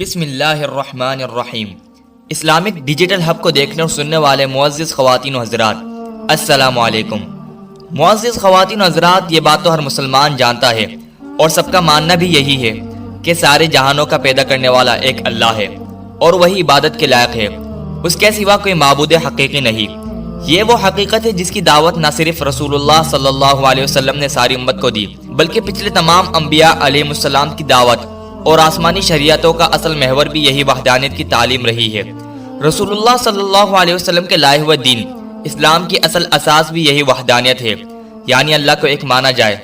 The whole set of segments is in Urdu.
بسم اللہ الرحمن الرحیم۔ اسلامک ڈیجیٹل ہب کو دیکھنے اور سننے والے معزز خواتین و حضرات، السلام علیکم۔ معزز خواتین و حضرات، یہ بات تو ہر مسلمان جانتا ہے اور سب کا ماننا بھی یہی ہے کہ سارے جہانوں کا پیدا کرنے والا ایک اللہ ہے اور وہی عبادت کے لائق ہے، اس کے سوا کوئی معبود حقیقی نہیں۔ یہ وہ حقیقت ہے جس کی دعوت نہ صرف رسول اللہ صلی اللہ علیہ وسلم نے ساری امت کو دی، بلکہ پچھلے تمام انبیاء علیہ السلام کی دعوت اور آسمانی شریعتوں کا اصل محور بھی یہی وحدانیت کی تعلیم رہی ہے۔ رسول اللہ صلی اللہ علیہ وسلم کے لائے ہوئے دین اسلام کی اصل اساس بھی یہی وحدانیت ہے، یعنی اللہ کو ایک مانا جائے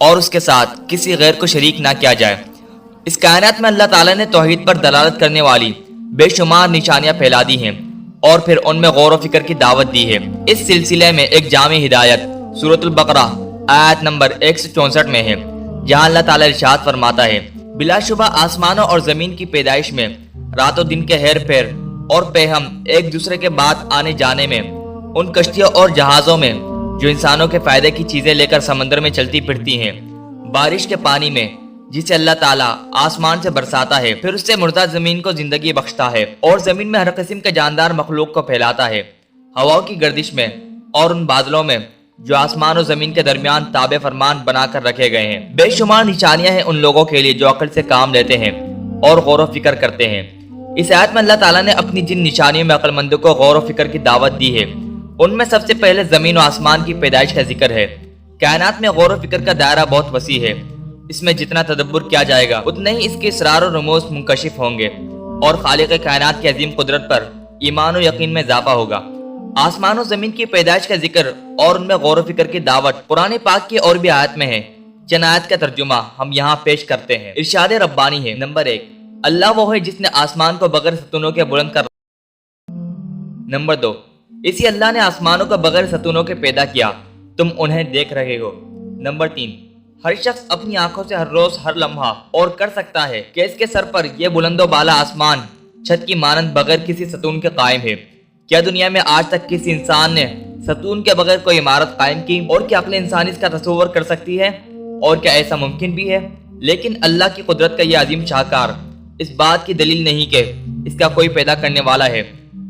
اور اس کے ساتھ کسی غیر کو شریک نہ کیا جائے۔ اس کائنات میں اللہ تعالیٰ نے توحید پر دلالت کرنے والی بے شمار نشانیاں پھیلا دی ہیں اور پھر ان میں غور و فکر کی دعوت دی ہے۔ اس سلسلے میں ایک جامع ہدایت سورۃ البقرہ آیت نمبر 164 میں ہے، جہاں اللہ تعالیٰ ارشاد فرماتا ہے: بلا شبہ آسمانوں اور زمین کی پیدائش میں، رات و دن کے ہیر پھیر اور پیہم ایک دوسرے کے بعد آنے جانے میں، ان کشتیوں اور جہازوں میں جو انسانوں کے فائدے کی چیزیں لے کر سمندر میں چلتی پھرتی ہیں، بارش کے پانی میں جسے اللہ تعالیٰ آسمان سے برساتا ہے، پھر اس سے مردہ زمین کو زندگی بخشتا ہے اور زمین میں ہر قسم کے جاندار مخلوق کو پھیلاتا ہے، ہواؤں کی گردش میں اور ان بادلوں میں جو آسمان و زمین کے درمیان تابع فرمان بنا کر رکھے گئے ہیں۔ بے شمار نشانیاں ہیں ان لوگوں کے لیے جو عقل سے کام لیتے ہیں اور غور و فکر کرتے ہیں۔ اس آیت میں اللہ تعالیٰ نے اپنی جن نشانیوں میں عقل مندوں کو غور و فکر کی دعوت دی ہے، ان میں سب سے پہلے زمین و آسمان کی پیدائش کا ذکر ہے۔ کائنات میں غور و فکر کا دائرہ بہت وسیع ہے، اس میں جتنا تدبر کیا جائے گا اتنے ہی اس کے اسرار و رموز منکشف ہوں گے اور خالق کائنات کی عظیم قدرت پر ایمان و یقین میں اضافہ ہوگا۔ آسمان و زمین کی پیدائش کا ذکر اور ان میں غور و فکر کی دعوت قرآن پاک کی اور بھی آیت میں ہے، چند آیت کا ترجمہ ہم یہاں پیش کرتے ہیں۔ ارشاد ربانی ہے: نمبر 1، اللہ وہ ہے جس نے آسمان کو بغیر ستونوں کے بلند کر نمبر 2، اسی اللہ نے آسمانوں کو بغیر ستونوں کے پیدا کیا، تم انہیں دیکھ رہے ہو۔ نمبر 3، ہر شخص اپنی آنکھوں سے ہر روز ہر لمحہ اور کر سکتا ہے کہ اس کے سر پر یہ بلند و بالا آسمان چھت کی مانند بغیر کسی ستون کے قائم ہے۔ کیا دنیا میں آج تک کسی انسان نے ستون کے بغیر کوئی عمارت قائم کی، اور کیا عقل انسانی اس کا تصور کر سکتی ہے، اور کیا ایسا ممکن بھی ہے؟ لیکن اللہ کی قدرت کا یہ عظیم شاہکار اس بات کی دلیل نہیں کہ اس کا کوئی پیدا کرنے والا ہے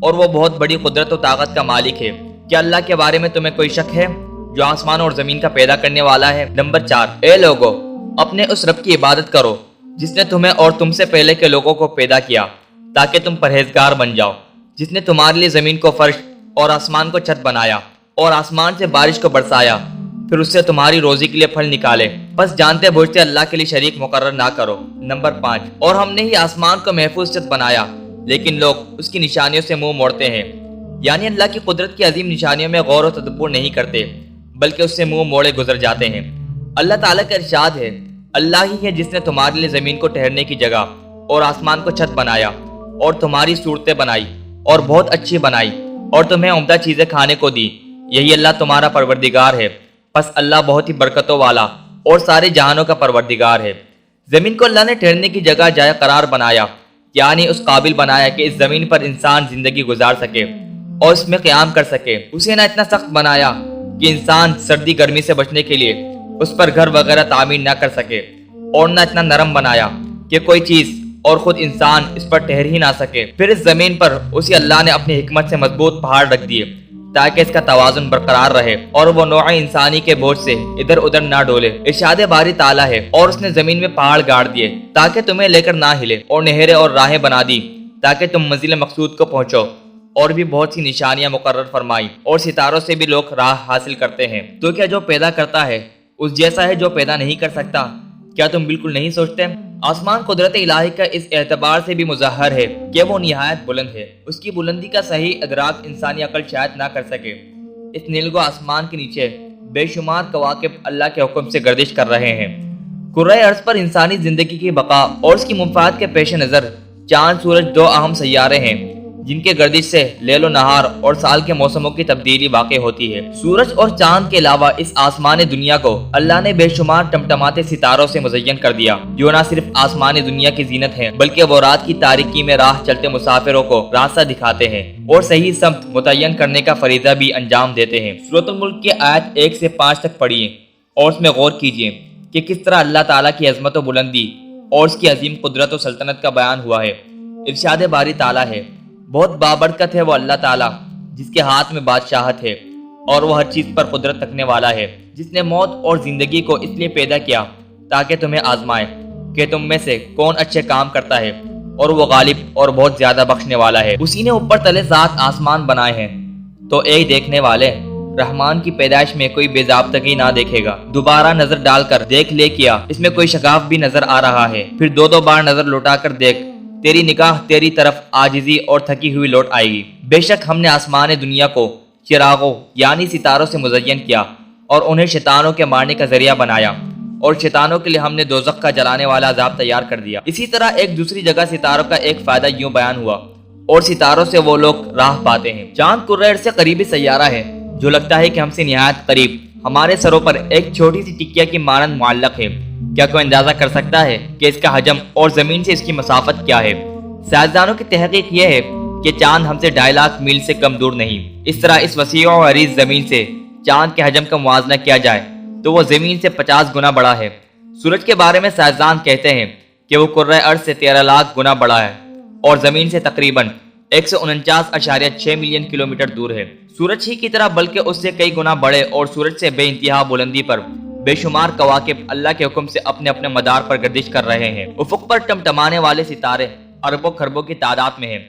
اور وہ بہت بڑی قدرت و طاقت کا مالک ہے۔ کیا اللہ کے بارے میں تمہیں کوئی شک ہے جو آسمان اور زمین کا پیدا کرنے والا ہے؟ نمبر 4، اے لوگو، اپنے اس رب کی عبادت کرو جس نے تمہیں اور تم سے پہلے کے لوگوں کو پیدا کیا تاکہ تم پرہیزگار بن جاؤ، جس نے تمہارے لیے زمین کو فرش اور آسمان کو چھت بنایا اور آسمان سے بارش کو برسایا، پھر اس سے تمہاری روزی کے لیے پھل نکالے، بس جانتے بوجھتے اللہ کے لیے شریک مقرر نہ کرو۔ نمبر 5، اور ہم نے ہی آسمان کو محفوظ چھت بنایا، لیکن لوگ اس کی نشانیوں سے منہ موڑتے ہیں، یعنی اللہ کی قدرت کی عظیم نشانیوں میں غور و تدبر نہیں کرتے بلکہ اس سے منہ موڑے گزر جاتے ہیں۔ اللہ تعالیٰ کا ارشاد ہے: اللہ ہی ہے جس نے تمہارے لیے زمین کو ٹھہرنے کی جگہ اور آسمان کو چھت بنایا اور تمہاری صورتیں بنائی اور بہت اچھی بنائی اور تمہیں عمدہ چیزیں کھانے کو دی، یہی اللہ تمہارا پروردگار ہے، پس اللہ بہت ہی برکتوں والا اور سارے جہانوں کا پروردگار ہے۔ زمین کو اللہ نے ٹھہرنے کی جگہ جائے قرار بنایا، یعنی اس قابل بنایا کہ اس زمین پر انسان زندگی گزار سکے اور اس میں قیام کر سکے۔ اسے نہ اتنا سخت بنایا کہ انسان سردی گرمی سے بچنے کے لیے اس پر گھر وغیرہ تعمیر نہ کر سکے، اور نہ اتنا نرم بنایا کہ کوئی چیز اور خود انسان اس پر ٹھہر ہی نہ سکے۔ پھر اس زمین پر اسی اللہ نے اپنی حکمت سے مضبوط پہاڑ رکھ دیے تاکہ اس کا توازن برقرار رہے اور وہ نوع انسانی کے بوجھ سے ادھر ادھر نہ ڈولے۔ ارشاد باری تعالیٰ ہے: اور اس نے زمین میں پہاڑ گاڑ دیے تاکہ تمہیں لے کر نہ ہلے، اور نہریں اور راہیں بنا دی تاکہ تم منزل مقصود کو پہنچو، اور بھی بہت سی نشانیاں مقرر فرمائی، اور ستاروں سے بھی لوگ راہ حاصل کرتے ہیں۔ تو کیا جو پیدا کرتا ہے اس جیسا ہے جو پیدا نہیں کر سکتا؟ کیا تم بالکل نہیں سوچتے؟ آسمان قدرت الہی کا اس اعتبار سے بھی مظہر ہے کہ وہ نہایت بلند ہے، اس کی بلندی کا صحیح ادراک انسانی عقل شاید نہ کر سکے۔ اس نیلگو آسمان کے نیچے بے شمار کواکب اللہ کے حکم سے گردش کر رہے ہیں۔ کرۂ ارض پر انسانی زندگی کی بقا اور اس کی مفاد کے پیش نظر چاند سورج دو اہم سیارے ہیں جن کے گردش سے لیل و نہار اور سال کے موسموں کی تبدیلی واقع ہوتی ہے۔ سورج اور چاند کے علاوہ اس آسمان دنیا کو اللہ نے بے شمار ٹمٹماتے ستاروں سے مزین کر دیا، جو نہ صرف آسمان دنیا کی زینت ہیں بلکہ وہ رات کی تاریکی میں راہ چلتے مسافروں کو راستہ دکھاتے ہیں اور صحیح سمت متعین کرنے کا فریضہ بھی انجام دیتے ہیں۔ سورۃ الملک کی آیت 1 سے 5 تک پڑھیے اور اس میں غور کیجیے کہ کس طرح اللہ تعالیٰ کی عظمت و بلندی اور اس کی عظیم قدرت و سلطنت کا بیان ہوا ہے۔ ارشاد باری تعالیٰ ہے، بہت بابرکت ہے وہ اللہ تعالیٰ جس کے ہاتھ میں بادشاہت ہے اور وہ ہر چیز پر قدرت رکھنے والا ہے، جس نے موت اور زندگی کو اس لیے پیدا کیا تاکہ تمہیں آزمائے کہ تم میں سے کون اچھے کام کرتا ہے، اور وہ غالب اور بہت زیادہ بخشنے والا ہے۔ اسی نے اوپر تلے ذات آسمان بنائے ہیں تو ایک دیکھنے والے رحمان کی پیدائش میں کوئی بے ضابطگی نہ دیکھے گا۔ دوبارہ نظر ڈال کر دیکھ لے کیا اس میں کوئی شگاف بھی نظر آ رہا ہے، پھر دو بار نظر لوٹا کر دیکھ، تیری نگاہ تیری طرف عاجزی اور تھکی ہوئی لوٹ آئے گی۔ بے شک ہم نے آسمان دنیا کو چراغوں یعنی ستاروں سے مزین کیا اور انہیں شیطانوں کے مارنے کا ذریعہ بنایا، اور شیطانوں کے لیے ہم نے دوزخ کا جلانے والا عذاب تیار کر دیا۔ اسی طرح ایک دوسری جگہ ستاروں کا ایک فائدہ یوں بیان ہوا، اور ستاروں سے وہ لوگ راہ پاتے ہیں۔ چاند کرہ سے قریبی سیارہ ہے جو لگتا ہے کہ ہم سے نہایت قریب ہمارے سروں پر ایک چھوٹی سی ٹکیا کی مانند معلق ہے۔ کیا کوئی اندازہ کر سکتا ہے کہ اس کا حجم اور زمین سے اس کی مسافت کیا ہے؟ سائنسدانوں کی تحقیق یہ ہے کہ چاند ہم سے 2.5 لاکھ میل سے کم دور نہیں۔ اس طرح اس وسیع و عریض زمین سے چاند کے حجم کا موازنہ کیا جائے تو وہ زمین سے 50 گنا بڑا ہے۔ سورج کے بارے میں سائنسدان کہتے ہیں کہ وہ کرۂ ارض سے 13 لاکھ گنا بڑا ہے اور زمین سے تقریباً 149.6 ملین کلومیٹر دور ہے۔ سورج ہی کی طرح بلکہ اس سے کئی گنا بڑے اور سورج سے بے انتہا بلندی پر بے شمار کواکب اللہ کے حکم سے اپنے اپنے مدار پر گردش کر رہے ہیں۔ افق پر ٹمٹمانے والے ستارے اربوں خربوں کی تعداد میں ہیں۔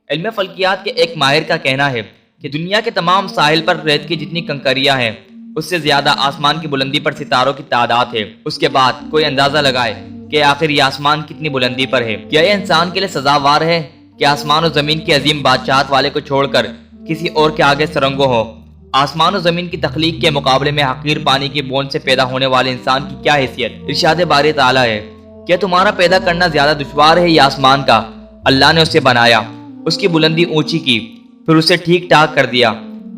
علم فلکیات کے ایک ماہر کا کہنا ہے کہ دنیا کے تمام ساحل پر ریت کی جتنی کنکریاں ہیں اس سے زیادہ آسمان کی بلندی پر ستاروں کی تعداد ہے۔ اس کے بعد کوئی اندازہ لگائے کہ آخر یہ آسمان کتنی بلندی پر ہے۔ کیا یہ انسان کے لیے سزاوار ہے کہ آسمان و زمین کی عظیم بادشاہت والے کو چھوڑ کر کسی اور کے آگے سرنگو ہو؟ آسمان و زمین کی تخلیق کے مقابلے میں حقیر پانی کی بوند سے پیدا ہونے والے انسان کی کیا حیثیت؟ ارشاد باری تعالیٰ ہے، کیا تمہارا پیدا کرنا زیادہ دشوار ہے یا آسمان کا؟ اللہ نے اسے بنایا، اس کی بلندی اونچی کی، پھر اسے ٹھیک ٹھاک کر دیا،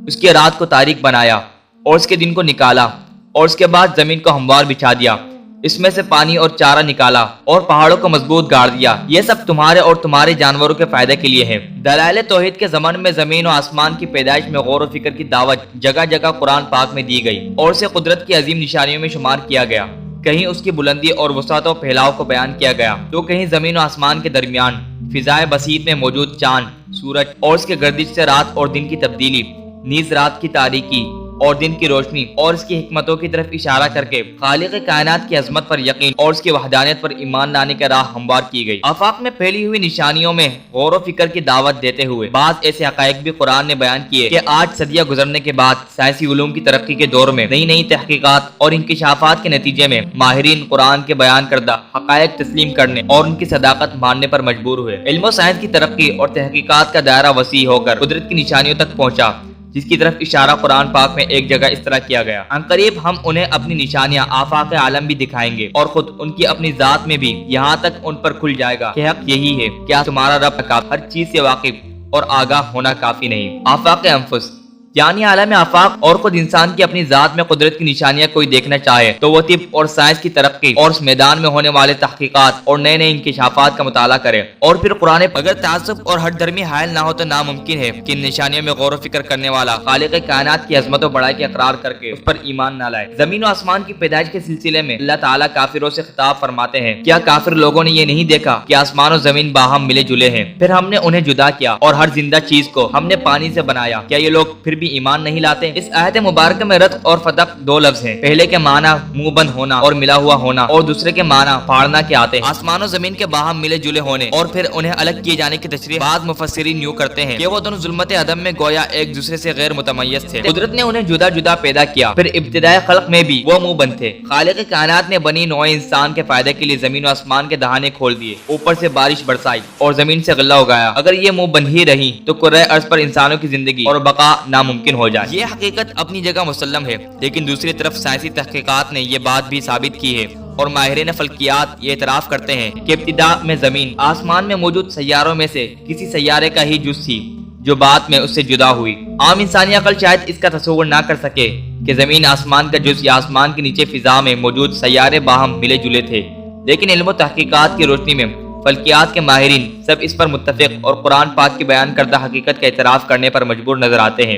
اس کی رات کو تاریک بنایا اور اس کے دن کو نکالا، اور اس کے بعد زمین کو ہموار بچھا دیا، اس میں سے پانی اور چارہ نکالا اور پہاڑوں کو مضبوط گاڑ دیا۔ یہ سب تمہارے اور تمہارے جانوروں کے فائدے کے لیے ہے۔ دلائل توحید کے زمن میں زمین و آسمان کی پیدائش میں غور و فکر کی دعوت جگہ جگہ قرآن پاک میں دی گئی اور اسے قدرت کی عظیم نشانیوں میں شمار کیا گیا۔ کہیں اس کی بلندی اور وسعت و پھیلاؤ کو بیان کیا گیا تو کہیں زمین و آسمان کے درمیان فضائے بسیط میں موجود چاند، سورج اور اس کے گردش سے رات اور دن کی تبدیلی، نیز رات کی تاریکی اور دن کی روشنی اور اس کی حکمتوں کی طرف اشارہ کر کے خالق کائنات کی عظمت پر یقین اور اس کی وحدانیت پر ایمان لانے کا راہ ہموار کی گئی۔ آفاق میں پھیلی ہوئی نشانیوں میں غور و فکر کی دعوت دیتے ہوئے بعض ایسے حقائق بھی قرآن نے بیان کیے کہ آج صدیاں گزرنے کے بعد سائنسی علوم کی ترقی کے دور میں نئی تحقیقات اور انکشافات کے نتیجے میں ماہرین قرآن کے بیان کردہ حقائق تسلیم کرنے اور ان کی صداقت ماننے پر مجبور ہوئے۔ علم و سائنس کی ترقی اور تحقیقات کا دائرہ وسیع ہو کر قدرت کی نشانیوں تک پہنچا، جس کی طرف اشارہ قرآن پاک میں ایک جگہ اس طرح کیا گیا، عنقریب ہم انہیں اپنی نشانیاں آفاق عالم بھی دکھائیں گے اور خود ان کی اپنی ذات میں بھی، یہاں تک ان پر کھل جائے گا کہ حق یہی ہے، کیا تمہارا رب ہر چیز سے واقف اور آگاہ ہونا کافی نہیں۔ آفاق انفس یعنی عالم آفاق اور خود انسان کی اپنی ذات میں قدرت کی نشانیاں کوئی دیکھنا چاہے تو وہ طب اور سائنس کی ترقی اور اس میدان میں ہونے والے تحقیقات اور نئے انکشافات کا مطالعہ کرے اور پھر قرآن اگر تعصب اور ہٹ درمی حائل نہ ہو تو ناممکن ہے کہ ان نشانیوں میں غور و فکر کرنے والا خالق کائنات کی عظمت و بڑائی کے اقرار کر کے اس پر ایمان نہ لائے۔ زمین و آسمان کی پیدائش کے سلسلے میں اللہ تعالیٰ کافروں سے خطاب فرماتے ہیں، کیا کافر لوگوں نے یہ نہیں دیکھا کہ آسمان و زمین باہم ملے جلے ہیں، پھر ہم نے انہیں جدا کیا اور ہر زندہ چیز کو ہم نے پانی سے بنایا، کیا یہ لوگ پھر بھی ایمان نہیں لاتے؟ اس آیت مبارکہ میں رتق اور فتق دو لفظ ہیں، پہلے کے معنی منہ بند ہونا اور ملا ہوا ہونا اور دوسرے کے معنی پھاڑنا کے آتے ہیں۔ آسمان و زمین کے باہم ملے جلے ہونے اور پھر انہیں الگ کیے جانے کی تشریح بعض مفسرین یوں کرتے ہیں کہ وہ دونوں ظلمت عدم میں گویا ایک دوسرے سے غیر متمیز تھے، قدرت نے انہیں جدا جدا پیدا کیا، پھر ابتدائے خلق میں بھی وہ منہ بند تھے۔ خالق کائنات نے بنی نوع انسان کے فائدے کے لیے زمین و آسمان کے دہانے کھول دیے، اوپر سے بارش برسائی اور زمین سے غلہ اگایا۔ اگر یہ منہ بند ہی رہی تو کرۂ ارض پر انسانوں کی زندگی اور بقا ناممکن ہو جائے۔ یہ حقیقت اپنی جگہ مسلم ہے، لیکن دوسری طرف سائنسی تحقیقات نے یہ بات بھی ثابت کی ہے اور ماہرین فلکیات یہ اعتراف کرتے ہیں کہ ابتداء میں زمین آسمان میں موجود سیاروں میں سے کسی سیارے کا ہی جز تھی جو بعد میں اس سے جدا ہوئی۔ عام انسانی عقل شاید اس کا تصور نہ کر سکے کہ زمین آسمان کا جز یا آسمان کے نیچے فضا میں موجود سیارے باہم ملے جلے تھے، لیکن علم و تحقیقات کی روشنی میں فلکیات کے ماہرین سب اس پر متفق اور قرآن پاک کی بیان کردہ حقیقت کا اعتراف کرنے پر مجبور نظر آتے ہیں۔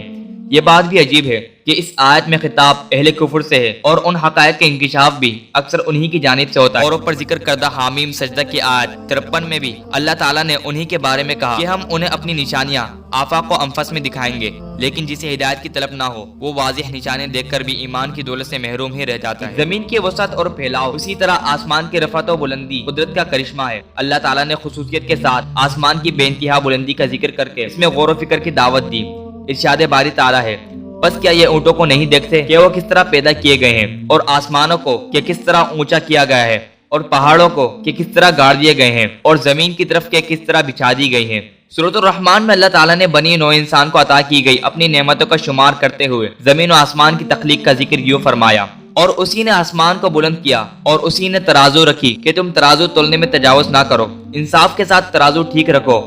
یہ بات بھی عجیب ہے کہ اس آیت میں خطاب اہل کفر سے ہے اور ان حقائق کا انکشاف بھی اکثر انہی کی جانب سے ہوتا ہے۔ اور اوپر ذکر کردہ حامیم سجدہ کی آیت 53 میں بھی اللہ تعالیٰ نے انہی کے بارے میں کہا کہ ہم انہیں اپنی نشانیاں آفاق و انفس میں دکھائیں گے، لیکن جسے ہدایت کی طلب نہ ہو وہ واضح نشانے دیکھ کر بھی ایمان کی دولت سے محروم ہی رہ جاتا ہے۔ زمین کی وسعت اور پھیلاؤ، اسی طرح آسمان کی رفعت و بلندی قدرت کا کرشمہ ہے۔ اللہ تعالیٰ نے خصوصیت کے ساتھ آسمان کی بے انتہا بلندی کا ذکر کر کے اس میں غور و فکر کی دعوت دی۔ ارشاد باری تعالیٰ ہے، بس کیا یہ اونٹوں کو نہیں دیکھتے کہ وہ کس طرح پیدا کیے گئے ہیں، اور آسمانوں کو کہ کس طرح اونچا کیا گیا ہے، اور پہاڑوں کو کہ کس طرح گاڑ دیے گئے ہیں، اور زمین کی طرف کہ کس طرح بچھا دی گئی ہیں۔ سورۃ الرحمن میں اللہ تعالیٰ نے بنی نوع انسان کو عطا کی گئی اپنی نعمتوں کا شمار کرتے ہوئے زمین و آسمان کی تخلیق کا ذکر یوں فرمایا، اور اسی نے آسمان کو بلند کیا اور اسی نے ترازو رکھی کہ تم ترازو تولنے میں تجاوز نہ کرو، انصاف کے ساتھ ترازو ٹھیک رکھو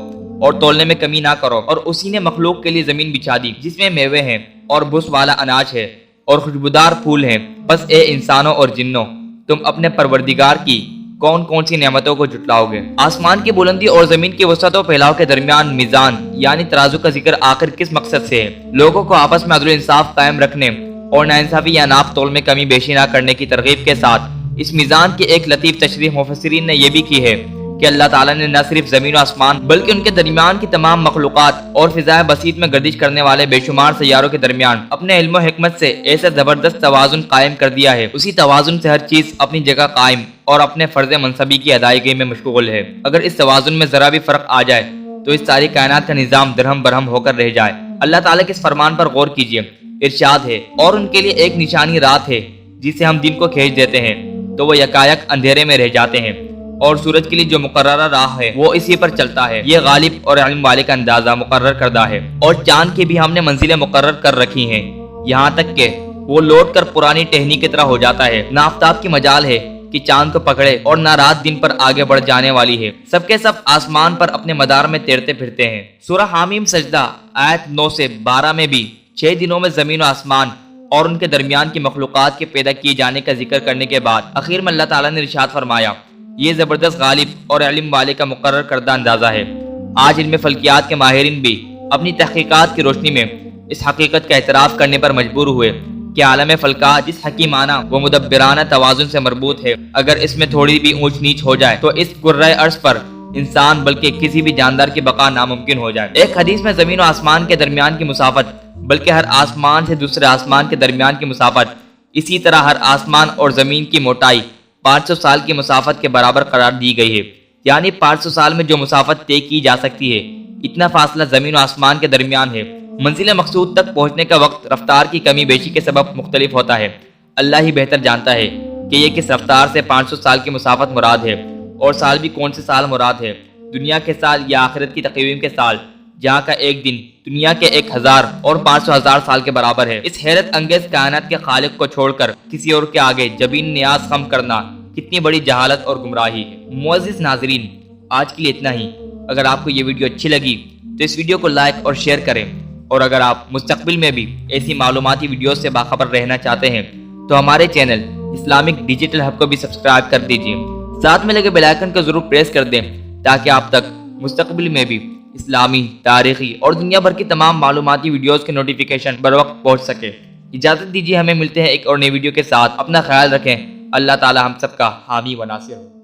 اور تولنے میں کمی نہ کرو۔ اور اسی نے مخلوق کے لیے زمین بچھا دی جس میں میوے ہیں اور بس والا اناج ہے اور خوشبودار پھول ہیں۔ بس اے انسانوں اور جنوں، تم اپنے پروردگار کی کون کون سی نعمتوں کو جھٹلاؤ گے؟ آسمان کی بلندی اور زمین کی وسعت و پھیلاؤ کے درمیان میزان یعنی ترازو کا ذکر آخر کس مقصد سے ہے؟ لوگوں کو آپس میں عدل و انصاف قائم رکھنے اور ناانصافی یا ناپ تول میں کمی بیشی نہ کرنے کی ترغیب کے ساتھ اس میزان کی ایک لطیف تشریح مفسرین نے یہ بھی کی ہے کہ اللہ تعالیٰ نے نہ صرف زمین و آسمان بلکہ ان کے درمیان کی تمام مخلوقات اور فضائے بسیط میں گردش کرنے والے بے شمار سیاروں کے درمیان اپنے علم و حکمت سے ایسا زبردست توازن قائم کر دیا ہے، اسی توازن سے ہر چیز اپنی جگہ قائم اور اپنے فرض منصبی کی ادائیگی میں مشغول ہے۔ اگر اس توازن میں ذرا بھی فرق آ جائے تو اس ساری کائنات کا نظام درہم برہم ہو کر رہ جائے۔ اللہ تعالیٰ کے اس فرمان پر غور کیجئے، ارشاد ہے، اور ان کے لیے ایک نشانی رات ہے جسے ہم دن کو کھینچ دیتے ہیں تو وہ یکایک اندھیرے میں رہ جاتے ہیں، اور سورج کے لیے جو مقررہ راہ ہے وہ اسی پر چلتا ہے۔ یہ غالب اور علم والے کا اندازہ مقرر کردہ ہے، اور چاند کی بھی ہم نے منزلیں مقرر کر رکھی ہیں، یہاں تک کہ وہ لوٹ کر پرانی ٹہنی کی طرح ہو جاتا ہے۔ نہ آفتاب کی مجال ہے کہ چاند کو پکڑے اور نہ رات دن پر آگے بڑھ جانے والی ہے، سب کے سب آسمان پر اپنے مدار میں تیرتے پھرتے ہیں۔ سورہ حامیم سجدہ آیت 9 سے 12 میں بھی 6 دنوں میں زمین و آسمان اور ان کے درمیان کی مخلوقات کے پیدا کیے جانے کا ذکر کرنے کے بعد آخر میں اللہ تعالیٰ نے ارشاد فرمایا، یہ زبردست غالب اور علم والے کا مقرر کردہ اندازہ ہے۔ آج علم فلکیات کے ماہرین بھی اپنی تحقیقات کی روشنی میں اس حقیقت کا اعتراف کرنے پر مجبور ہوئے کہ عالم فلکات جس حکیمانہ و مدبرانہ توازن سے مربوط ہے، اگر اس میں تھوڑی بھی اونچ نیچ ہو جائے تو اس کرۂ ارض پر انسان بلکہ کسی بھی جاندار کی بقا ناممکن ہو جائے۔ ایک حدیث میں زمین و آسمان کے درمیان کی مسافت بلکہ ہر آسمان سے دوسرے آسمان کے درمیان کی مسافت، اسی طرح ہر آسمان اور زمین کی موٹائی 500 سال کی مسافت کے برابر قرار دی گئی ہے، یعنی 500 سال میں جو مسافت طے کی جا سکتی ہے اتنا فاصلہ زمین و آسمان کے درمیان ہے۔ منزل مقصود تک پہنچنے کا وقت رفتار کی کمی بیشی کے سبب مختلف ہوتا ہے، اللہ ہی بہتر جانتا ہے کہ یہ کس رفتار سے 500 سال کی مسافت مراد ہے، اور سال بھی کون سے سال مراد ہے، دنیا کے سال یا آخرت کی تقویم کے سال، جہاں کا ایک دن دنیا کے 1000 اور 500,000 سال کے برابر ہے۔ اس حیرت انگیز کائنات کے خالق کو چھوڑ کر کسی اور کے آگے جبین نیاز خم کرنا کتنی بڑی جہالت اور گمراہی ہے۔ معزز ناظرین، آج کے لیے اتنا ہی۔ اگر آپ کو یہ ویڈیو اچھی لگی تو اس ویڈیو کو لائک اور شیئر کریں، اور اگر آپ مستقبل میں بھی ایسی معلوماتی ویڈیوز سے باخبر رہنا چاہتے ہیں تو ہمارے چینل اسلامک ڈیجیٹل ہب کو بھی سبسکرائب کر دیجیے، ساتھ میں لگے بیل آئیکن کو ضرور پریس کر دیں تاکہ آپ تک مستقبل میں بھی اسلامی، تاریخی اور دنیا بھر کی تمام معلوماتی ویڈیوز کے نوٹیفیکیشن بر وقت پہنچ سکے۔ اجازت دیجیے، ہمیں ملتے ہیں ایک اور نئی ویڈیو کے ساتھ۔ اپنا خیال رکھیں، اللہ تعالی ہم سب کا حامی و ناصر ہو۔